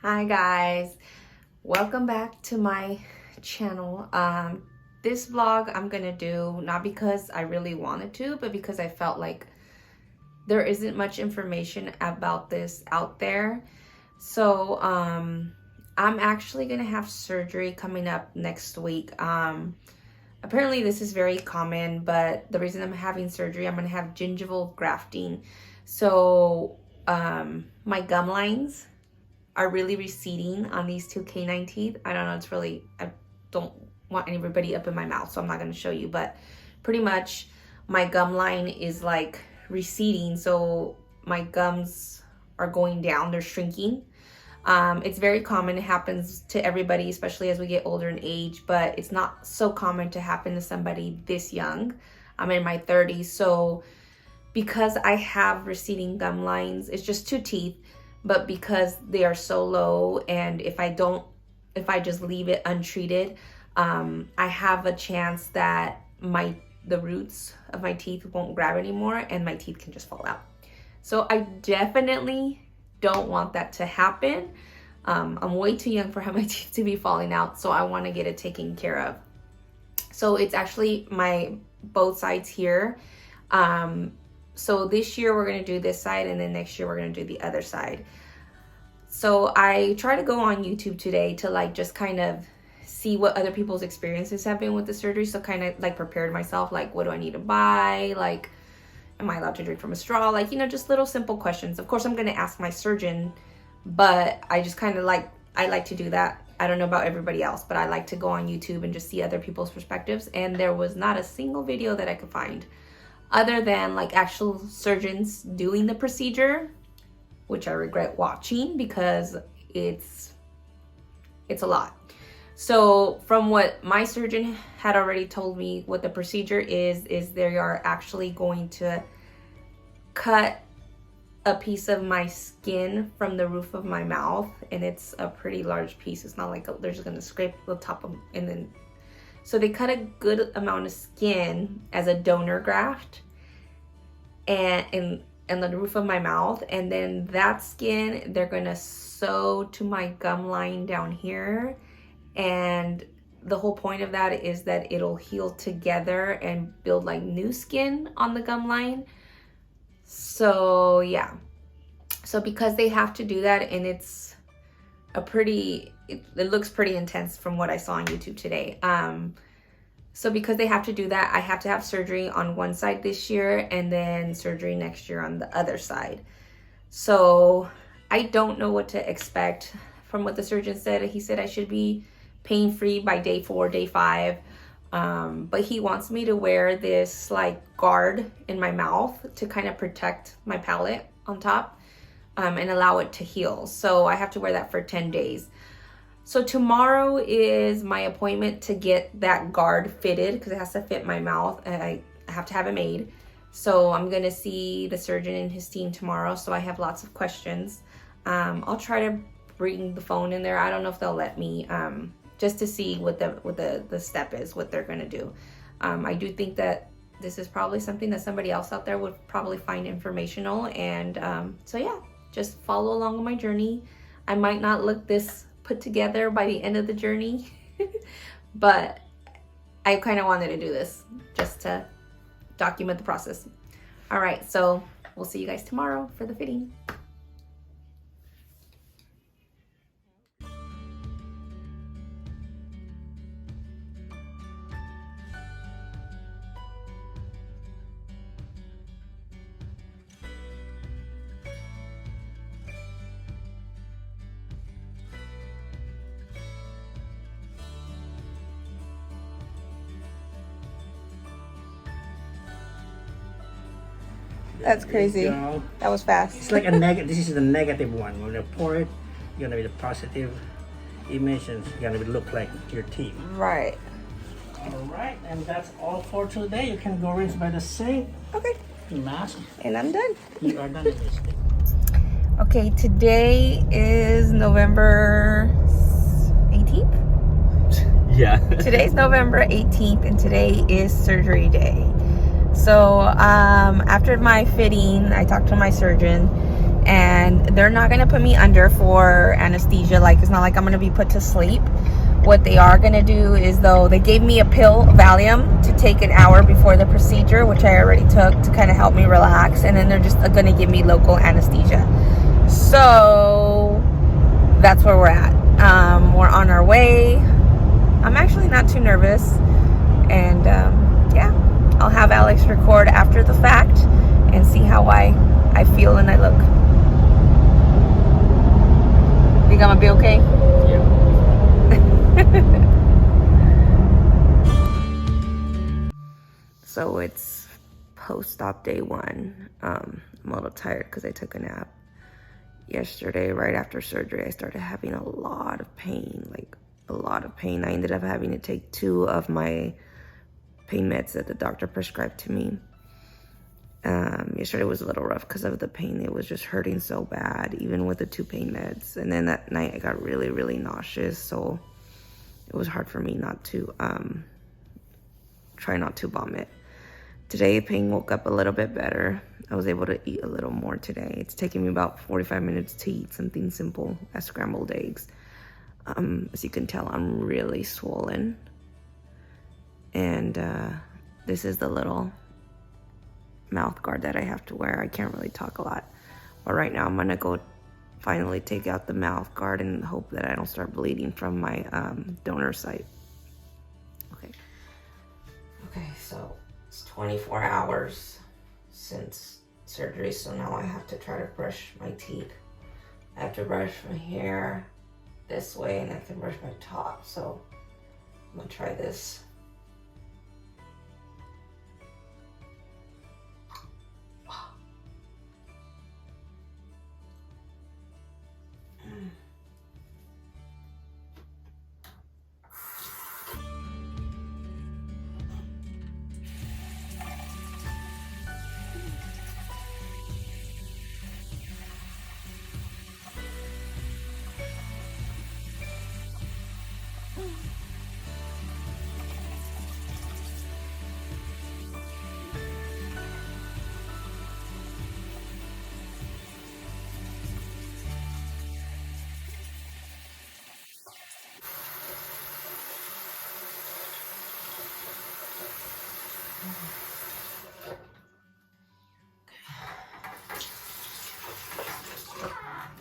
Hi guys, welcome back to my channel. This vlog I'm gonna do not because I really wanted to, but because I felt like there isn't much information about this out there. So I'm actually gonna have surgery coming up next week. Apparently this is very common, but the reason I'm having surgery, I'm gonna have gingival grafting. So my gum lines are really receding on these two canine teeth. I don't know, it's really, I don't want anybody up in my mouth, so I'm not gonna show you, but pretty much my gum line is like receding, so my gums are going down, they're shrinking. It's very common, it happens to everybody, especially as we get older in age, but it's not so common to happen to somebody this young. I'm in my 30s, so because I have receding gum lines, it's just two teeth, but because they are so low, and if I just leave it untreated, I have a chance that the roots of my teeth won't grab anymore and my teeth can just fall out. So I definitely don't want that to happen. I'm way too young for my teeth to be falling out, so I want to get it taken care of. So it's actually both sides here. So this year we're going to do this side, and then next year we're going to do the other side. So I try to go on YouTube today to just kind of see what other people's experiences have been with the surgery. So kind of prepared myself, what do I need to buy? Am I allowed to drink from a straw? Just little simple questions. Of course, I'm going to ask my surgeon, but I just kind of I like to do that. I don't know about everybody else, but I like to go on YouTube and just see other people's perspectives. And there was not a single video that I could find other than actual surgeons doing the procedure, which I regret watching because it's a lot. So from what my surgeon had already told me, what the procedure is they are actually going to cut a piece of my skin from the roof of my mouth, and it's a pretty large piece. It's not they're just gonna scrape the top of, and then so they cut a good amount of skin as a donor graft and in the roof of my mouth, and then that skin they're gonna sew to my gum line down here, and the whole point of that is that it'll heal together and build new skin on the gum line. So yeah, so because they have to do that, and it's it looks pretty intense from what I saw on YouTube today. So because they have to do that, I have to have surgery on one side this year and then surgery next year on the other side. So I don't know what to expect from what the surgeon said. He said I should be pain-free by day 4, day 5. But he wants me to wear this guard in my mouth to kind of protect my palate on top and allow it to heal. So I have to wear that for 10 days. So tomorrow is my appointment to get that guard fitted because it has to fit my mouth, and I have to have it made. So I'm gonna see the surgeon and his team tomorrow, so I have lots of questions. I'll try to bring the phone in there. I don't know if they'll let me, just to see what the step is, what they're gonna do. I do think that this is probably something that somebody else out there would probably find informational, and so yeah, just follow along on my journey. I might not look this put together by the end of the journey, but I kind of wanted to do this just to document the process. All right, so we'll see you guys tomorrow for the fitting. That's crazy. That was fast. It's like a negative. This is the negative one. When you pour it, you're gonna be the positive image, and it's gonna look like your teeth. Right. All right, and that's all for today. You can go rinse by the sink. Okay. Mask. And I'm done. You are done with this thing. Okay, today is November 18th? Yeah. Today's November 18th, and today is surgery day. So after my fitting, I talked to my surgeon, and they're not gonna put me under for anesthesia. Like, it's not like I'm gonna be put to sleep. What they are gonna do is, though, they gave me a pill, Valium, to take an hour before the procedure, which I already took to kind of help me relax, and then they're just gonna give me local anesthesia. So that's where we're at. We're on our way. I'm actually not too nervous, and yeah, I'll have Alex record after the fact and see how I feel and I look. Think I'm gonna be okay? Yeah. So it's post-op day 1. I'm a little tired because I took a nap yesterday. Right after surgery, I started having a lot of pain, like a lot of pain. I ended up having to take 2 of my pain meds that the doctor prescribed to me. Yesterday was a little rough because of the pain. It was just hurting so bad, even with the 2 pain meds. And then that night I got really, really nauseous, so it was hard for me not to try not to vomit. Today, pain woke up a little bit better. I was able to eat a little more today. It's taking me about 45 minutes to eat something simple as scrambled eggs. As you can tell, I'm really swollen. And this is the little mouth guard that I have to wear. I can't really talk a lot. But right now, I'm gonna go finally take out the mouth guard and hope that I don't start bleeding from my donor site. Okay, so it's 24 hours since surgery, so now I have to try to brush my teeth. I have to brush my hair this way, and I can brush my top, so I'm gonna try this.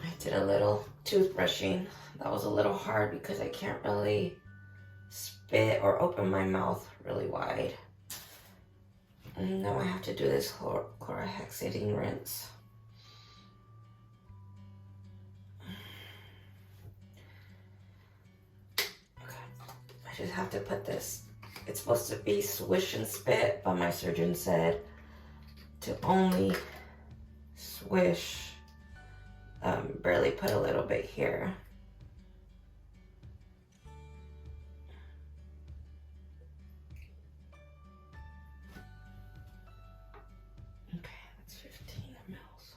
I did a little toothbrushing. That was a little hard because I can't really spit or open my mouth really wide. And now I have to do this chlorhexidine rinse. Okay, I just have to put this. It's supposed to be swish and spit, but my surgeon said to only swish, barely put a little bit here. Okay, that's 15 mils.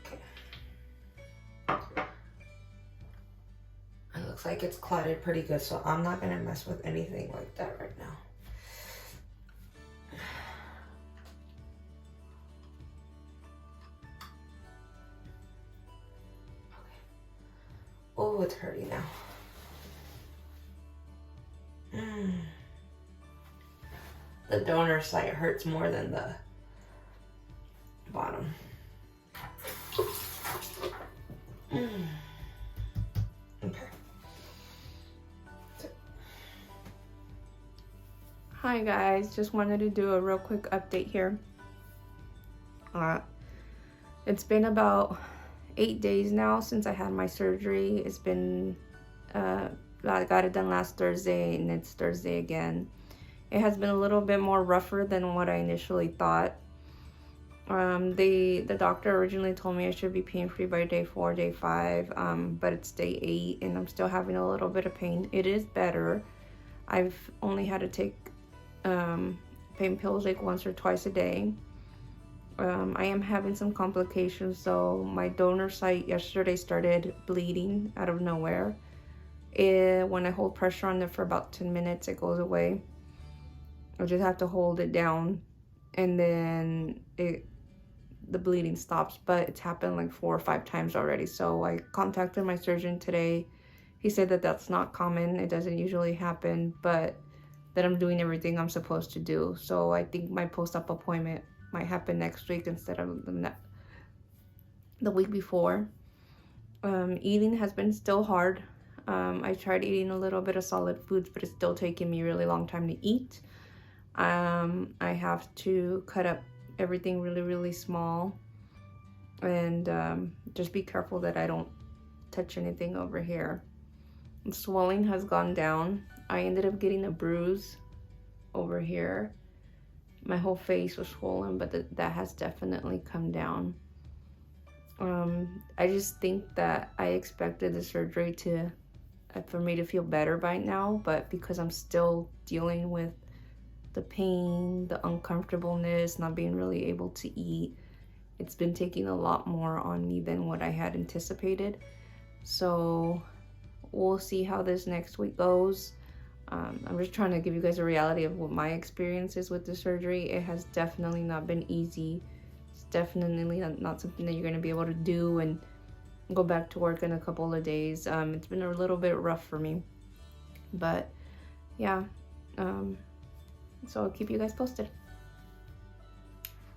Okay. It looks like it's clotted pretty good, so I'm not gonna mess with anything like that right now. Oh, it's hurting now. The donor site hurts more than the bottom. Okay. Hi guys, just wanted to do a real quick update here. It's been about 8 days now since I had my surgery. It's been, I got it done last Thursday, and it's Thursday again. It has been a little bit more rougher than what I initially thought. The doctor originally told me I should be pain-free by day 4, day 5, but it's day 8, and I'm still having a little bit of pain. It is better. I've only had to take pain pills like once or twice a day. I am having some complications, so my donor site yesterday started bleeding out of nowhere. When I hold pressure on it for about 10 minutes, it goes away. I just have to hold it down, and then the bleeding stops. But it's happened like 4 or 5 times already. So I contacted my surgeon today. He said that that's not common. It doesn't usually happen, but that I'm doing everything I'm supposed to do. So I think my post-op appointment might happen next week instead of the week before. Eating has been still hard. I tried eating a little bit of solid foods, but it's still taking me a really long time to eat. I have to cut up everything really, really small, and just be careful that I don't touch anything over here. The swelling has gone down. I ended up getting a bruise over here. My whole face was swollen, but that has definitely come down. I just think that I expected the surgery for me to feel better by now, but because I'm still dealing with the pain, the uncomfortableness, not being really able to eat, it's been taking a lot more on me than what I had anticipated. So we'll see how this next week goes. I'm just trying to give you guys a reality of what my experience is with the surgery. It has definitely not been easy. It's definitely not something that you're going to be able to do and go back to work in a couple of days. It's been a little bit rough for me, but yeah. So I'll keep you guys posted.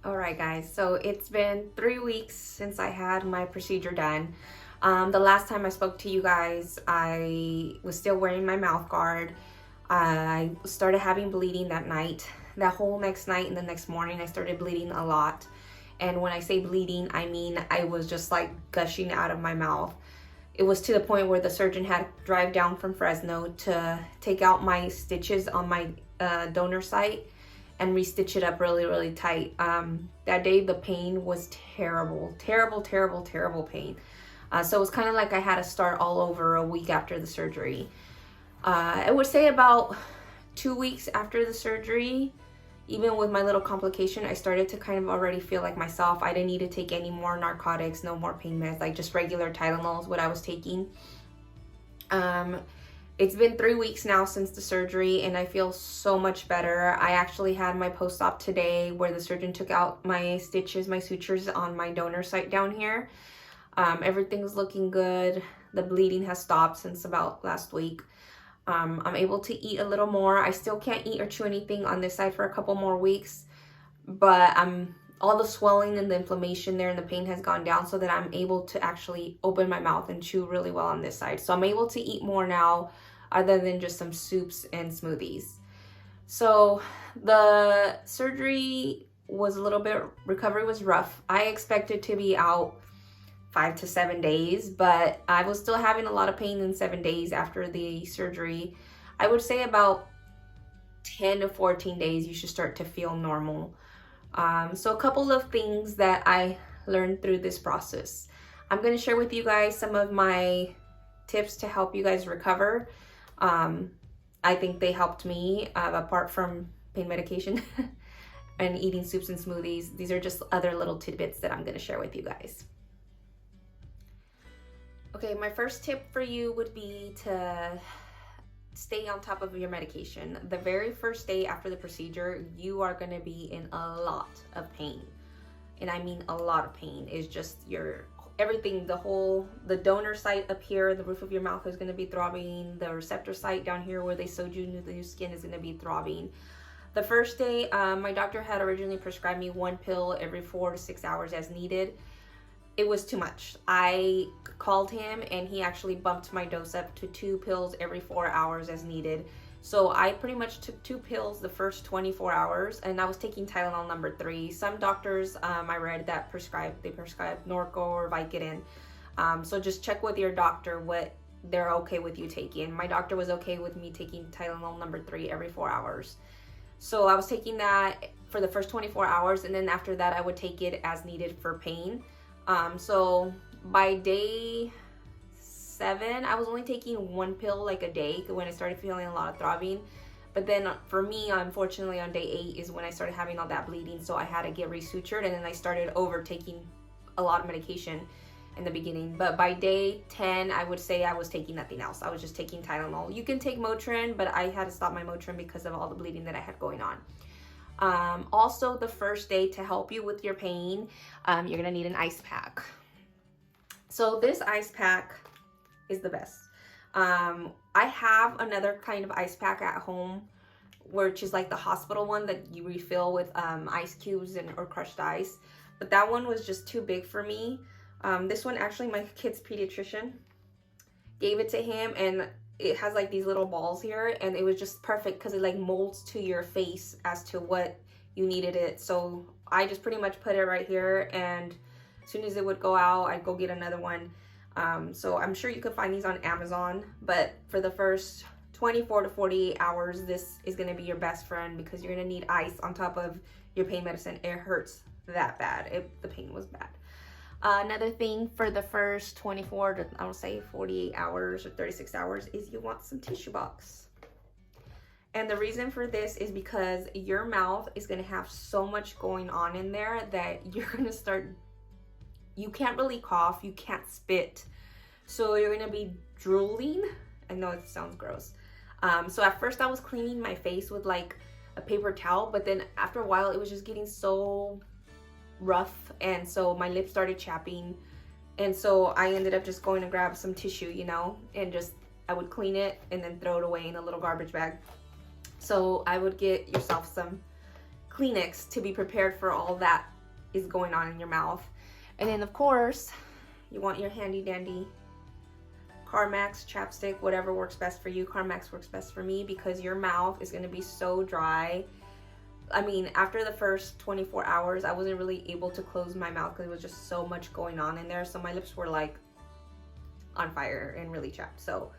All right, guys, so it's been 3 weeks since I had my procedure done. The last time I spoke to you guys, I was still wearing my mouth guard. I started having bleeding that night. That whole next night and the next morning, I started bleeding a lot. And when I say bleeding, I mean I was just like gushing out of my mouth. It was to the point where the surgeon had to drive down from Fresno to take out my stitches on my donor site and restitch it up really, really tight. That day, the pain was terrible, terrible, terrible, terrible pain. So it was kind of like I had to start all over a week after the surgery. I would say about 2 weeks after the surgery, even with my little complication, I started to kind of already feel like myself. I didn't need to take any more narcotics, no more pain meds, like just regular Tylenol is what I was taking. It's been 3 weeks now since the surgery, and I feel so much better. I actually had my post-op today where the surgeon took out my stitches, my sutures on my donor site down here. Everything's looking good. The bleeding has stopped since about last week. I'm able to eat a little more. I still can't eat or chew anything on this side for a couple more weeks, but all the swelling and the inflammation there and the pain has gone down so that I'm able to actually open my mouth and chew really well on this side. So I'm able to eat more now other than just some soups and smoothies. So the surgery was a little bit, recovery was rough. I expected to be out 5 to 7 days, but I was still having a lot of pain in 7 days after the surgery. I would say about 10 to 14 days you should start to feel normal. So a couple of things that I learned through this process. I'm going to share with you guys some of my tips to help you guys recover. I think they helped me, apart from pain medication and eating soups and smoothies. These are just other little tidbits that I'm going to share with you guys. Okay, my first tip for you would be to stay on top of your medication. The very first day after the procedure, you are going to be in a lot of pain. And I mean a lot of pain. It's just everything, the donor site up here, the roof of your mouth is going to be throbbing. The receptor site down here where they sewed you into the new skin is going to be throbbing. The first day, my doctor had originally prescribed me 1 pill every 4 to 6 hours as needed. It was too much. I called him and he actually bumped my dose up to 2 pills every 4 hours as needed. So I pretty much took 2 pills the first 24 hours, and I was taking Tylenol number 3. Some doctors I read that prescribe Norco or Vicodin. So just check with your doctor what they're okay with you taking. My doctor was okay with me taking Tylenol number 3 every 4 hours. So I was taking that for the first 24 hours, and then after that I would take it as needed for pain. So by day 7, I was only taking 1 pill like a day when I started feeling a lot of throbbing. But then for me, unfortunately, on day 8 is when I started having all that bleeding, so I had to get resutured, and then I started over taking a lot of medication. in the beginning, but by day 10 I would say I was taking nothing else. I was just taking Tylenol. You can take Motrin, but I had to stop my Motrin because of all the bleeding that I had going on. Also, the first day, to help you with your pain, you're gonna need an ice pack. So this ice pack is the best. I have another kind of ice pack at home, which is like the hospital one that you refill with ice cubes or crushed ice, but that one was just too big for me. This one, actually, my kid's pediatrician gave it to him, and it has like these little balls here, and it was just perfect because it like molds to your face as to what you needed it. So I just pretty much put it right here, and as soon as it would go out, I'd go get another one. So I'm sure you could find these on Amazon, but for the first 24 to 48 hours, this is going to be your best friend, because you're going to need ice on top of your pain medicine. It hurts that bad. The pain was bad. Another thing for the first 24 to, I would say, 48 hours or 36 hours is you want some tissue box. And the reason for this is because your mouth is going to have so much going on in there that you're going to start, you can't really cough, you can't spit. So you're going to be drooling. I know it sounds gross. So at first I was cleaning my face with like a paper towel, but then after a while it was just getting so rough, and so my lips started chapping, and so I ended up just going to grab some tissue, you know, and just I would clean it and then throw it away in a little garbage bag. So I would get yourself some Kleenex to be prepared for all that is going on in your mouth. And then of course you want your handy dandy Carmex chapstick, whatever works best for you. Carmex works best for me because your mouth is going to be so dry. I mean, after the first 24 hours, I wasn't really able to close my mouth because there was just so much going on in there. So my lips were like on fire and really chapped. So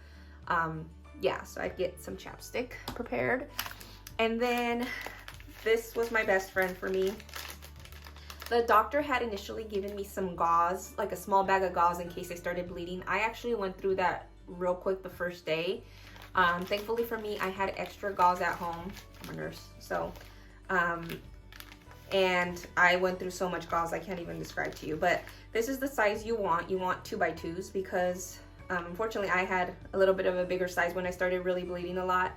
yeah, so I'd get some chapstick prepared. And then this was my best friend for me. The doctor had initially given me some gauze, like a small bag of gauze in case I started bleeding. I actually went through that real quick the first day. Thankfully for me, I had extra gauze at home. I'm a nurse, so and I went through so much gauze I can't even describe to you. But this is the size you want. You want 2x2s because unfortunately I had a little bit of a bigger size when I started really bleeding a lot.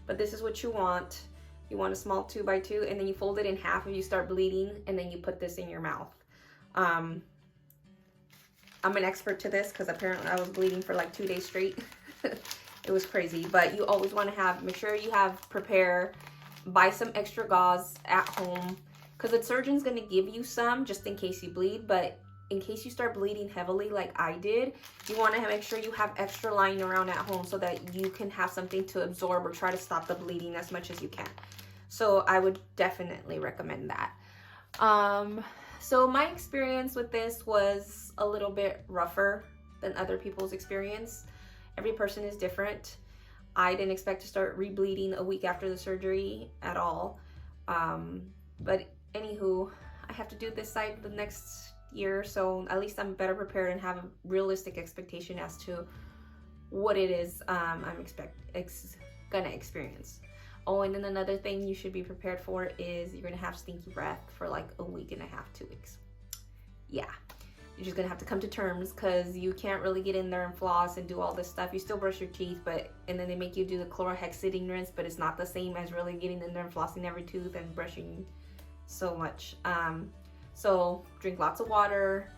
But this is what you want. You want a small 2x2, and then you fold it in half if you start bleeding, and then you put this in your mouth. I'm an expert to this because apparently I was bleeding for like 2 days straight. It was crazy. But you always want to make sure you buy some extra gauze at home, because the surgeon's going to give you some just in case you bleed. But in case you start bleeding heavily like I did, you want to make sure you have extra lying around at home so that you can have something to absorb or try to stop the bleeding as much as you can. So I would definitely recommend that. So my experience with this was a little bit rougher than other people's experience. Every person is different. I didn't expect to start re-bleeding a week after the surgery at all. But anywho, I have to do this side the next year, so at least I'm better prepared and have a realistic expectation as to what it is I'm gonna experience. Oh, and then another thing you should be prepared for is you're gonna have stinky breath for like a week and a half, 2 weeks. Yeah, you're just gonna have to come to terms because you can't really get in there and floss and do all this stuff. You still brush your teeth, and then they make you do the chlorhexidine rinse, but it's not the same as really getting in there and flossing every tooth and brushing so much. So drink lots of water.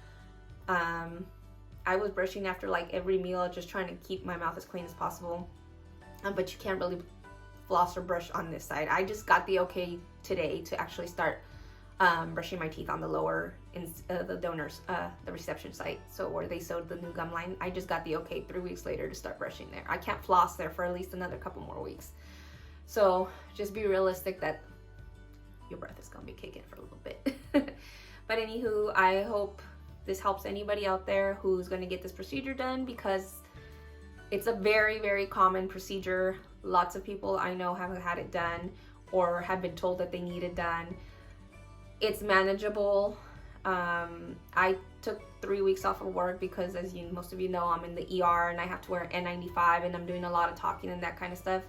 I was brushing after like every meal, just trying to keep my mouth as clean as possible. But you can't really floss or brush on this side. I just got the okay today to actually start brushing my teeth on the lower in the donors, the reception site, so where they sewed the new gum line. I just got the okay 3 weeks later to start brushing there. I can't floss there for at least another couple more weeks. So just be realistic that your breath is gonna be kicking for a little bit. But anywho, I hope this helps anybody out there who's gonna get this procedure done, because it's a very, very common procedure. Lots of people I know have had it done or have been told that they need it done. It's manageable. I took 3 weeks off of work because, as most of you know, I'm in the ER and I have to wear N95 and I'm doing a lot of talking and that kind of stuff.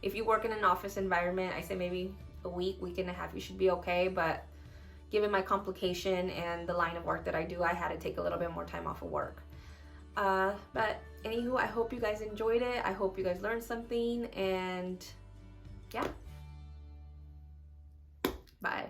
If you work in an office environment, I say maybe a week and a half, you should be okay. But given my complication and the line of work that I do, I had to take a little bit more time off of work. But anywho, I hope you guys enjoyed it. I hope you guys learned something, and yeah. Bye.